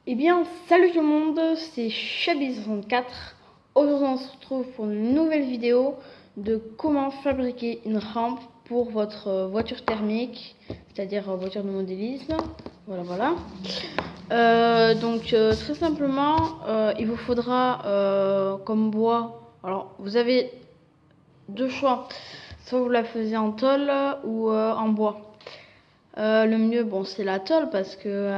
Eh bien, salut tout le monde, c'est Chabi64. Aujourd'hui, on se retrouve pour une nouvelle vidéo de comment fabriquer une rampe pour votre voiture thermique, c'est-à-dire voiture de modélisme. Voilà. Très simplement, il vous faudra comme bois. Alors, vous avez deux choix. Soit vous la faisiez en tôle ou en bois. Le mieux, bon, c'est la tôle parce que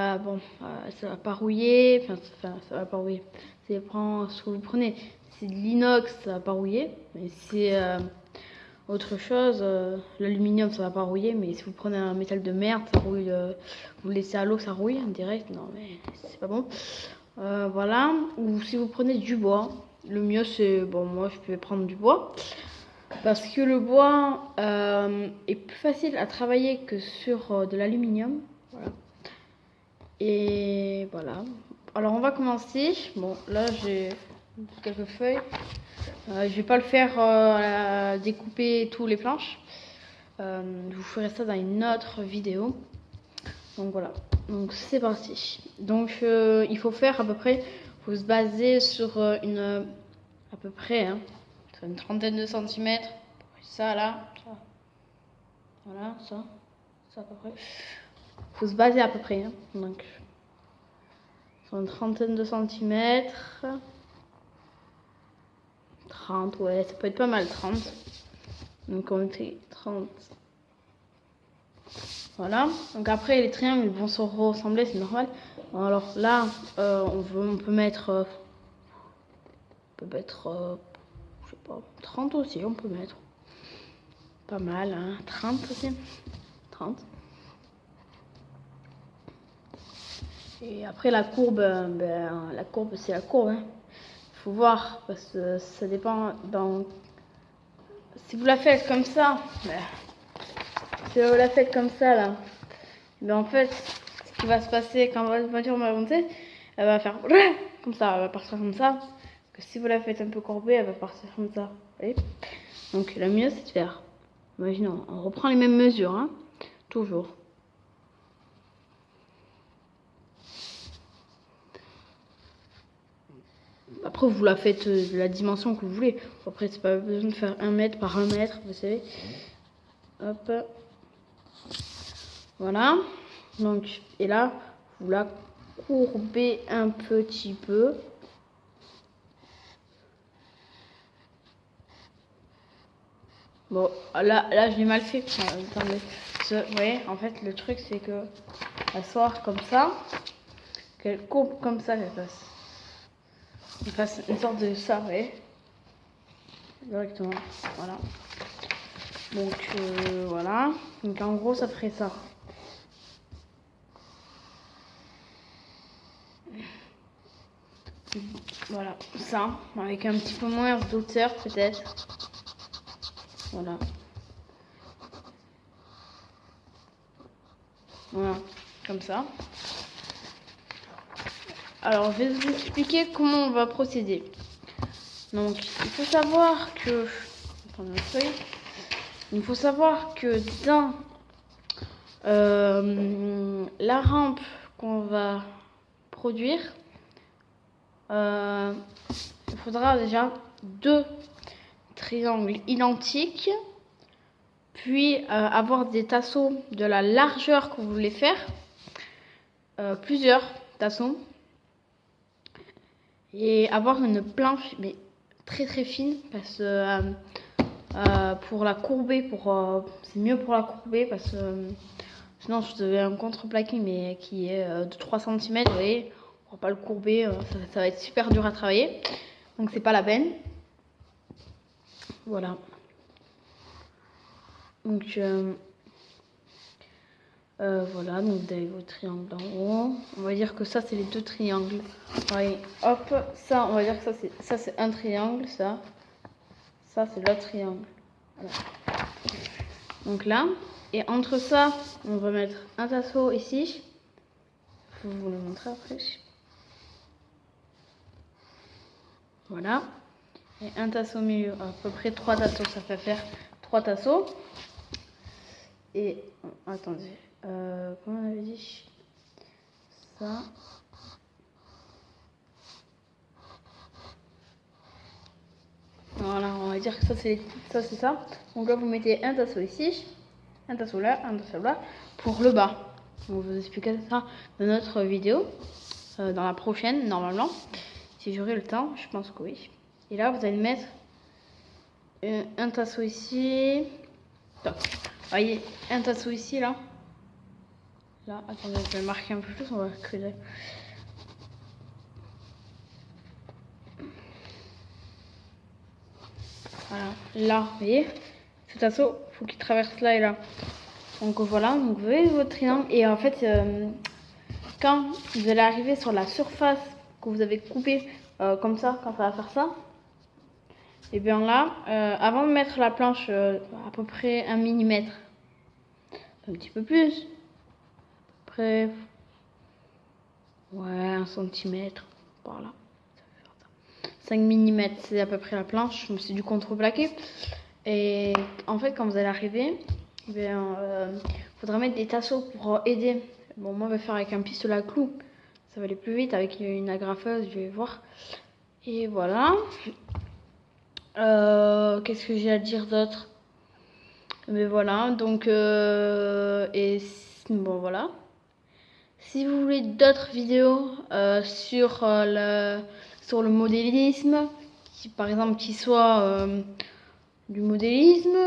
ça va pas rouiller. Ça va pas rouiller. Ça dépend ce que vous prenez. Si c'est de l'inox, ça va pas rouiller. Mais si c'est autre chose, l'aluminium, ça va pas rouiller. Mais si vous prenez un métal de merde, ça rouille. Vous le laissez à l'eau, ça rouille en direct. Non, mais c'est pas bon. Voilà. Ou si vous prenez du bois, le mieux c'est, bon, moi je peux prendre du bois. Parce que le bois est plus facile à travailler que sur de l'aluminium. Voilà. Et voilà. Alors on va commencer. Bon, là j'ai quelques feuilles. Je vais pas le faire découper tous les planches. Je vous ferai ça dans une autre vidéo. Donc voilà. Donc c'est parti. Donc il faut faire à peu près. Faut se baser sur à peu près une trentaine de centimètres. Ça là, ça. Voilà, ça à peu près. Faut se baser à peu près. Donc, sur une trentaine de centimètres. 30, ouais, ça peut être pas mal, 30. Donc, on fait 30. Voilà. Donc, après, les triangles vont se ressembler, c'est normal. Alors là, on peut mettre. Je sais pas, 30 aussi, on peut mettre. Pas mal, 30 aussi. 30. Et après la courbe, la courbe c'est la courbe. Faut voir parce que ça dépend. Si vous la faites comme ça, si vous la faites comme ça là, en fait, ce qui va se passer quand votre voiture va monter, elle va faire comme ça, elle va partir comme ça. Parce que si vous la faites un peu courbée, elle va partir comme ça. Vous voyez. Donc le mieux c'est de faire. Imaginons, on reprend les mêmes mesures, toujours. Après, vous la faites de la dimension que vous voulez. Après, c'est pas besoin de faire 1 mètre par 1 mètre, vous savez. Hop. Voilà. Donc, et là, vous la courbez un petit peu. Bon, là, je l'ai mal fait. Attendez. Vous voyez, en fait, le truc, c'est que la soir comme ça, qu'elle courbe comme ça, qu'elle passe. Il fasse une sorte de ça, vous voyez. Directement. Voilà. Donc, voilà. Donc, en gros, ça ferait ça. Voilà, ça, avec un petit peu moins d'auteur peut-être. Voilà. Voilà, comme ça. Alors, je vais vous expliquer comment on va procéder. Donc, il faut savoir que... Il faut savoir que dans la rampe qu'on va produire, il faudra déjà 2 triangles identiques, puis avoir des tasseaux de la largeur que vous voulez faire, plusieurs tasseaux, et avoir une planche mais très fine parce que pour la courber, c'est mieux pour la courber parce que sinon je devais un contreplaqué mais qui est de 3 cm, vous voyez, on va pas le courber, ça va être super dur à travailler, donc c'est pas la peine. Voilà. Donc voilà, donc vous avez vos triangles en haut. On va dire que ça c'est les 2 triangles. Oui, hop, ça on va dire que ça c'est un triangle, ça c'est l'autre triangle. Voilà. Donc là, et entre ça, on va mettre un tasseau ici. Je vais vous le montrer après. Voilà. Et un tasseau au milieu, à peu près 3 tasseaux, ça fait faire 3 tasseaux. Et attendez, comment on avait dit ça? dire que ça c'est ça. Donc là vous mettez un tasseau ici, un tasseau là, un tasseau là pour le bas. On va vous expliquer ça dans notre vidéo, dans la prochaine normalement. Si j'aurai le temps, je pense que oui. Et là vous allez mettre un tasseau ici. Donc, voyez, un tasseau ici là. Là, attendez, je vais marquer un peu plus, on va creuser. Voilà, là, vous voyez, ce tasseau, il faut qu'il traverse là et là. Donc voilà, donc vous voyez votre triangle. Et en fait, quand vous allez arriver sur la surface que vous avez coupée, comme ça, quand ça va faire ça, et bien là, avant de mettre la planche à peu près 1 mm, un petit peu plus, après, ouais, 1 cm, voilà. 5 mm, c'est à peu près la planche, c'est du contreplaqué. Et en fait, quand vous allez arriver, il faudra mettre des tasseaux pour aider. Bon, moi, je vais faire avec un pistolet à clous. Ça va aller plus vite avec une agrafeuse, je vais voir. Et voilà. Qu'est-ce que j'ai à dire d'autre? Mais voilà, donc, bon, voilà. Si vous voulez d'autres vidéos sur le modélisme, par exemple qui soit du modélisme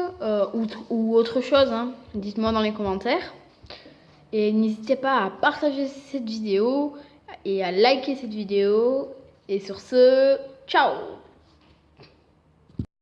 ou autre chose, hein, dites-moi dans les commentaires. Et n'hésitez pas à partager cette vidéo et à liker cette vidéo. Et sur ce, ciao!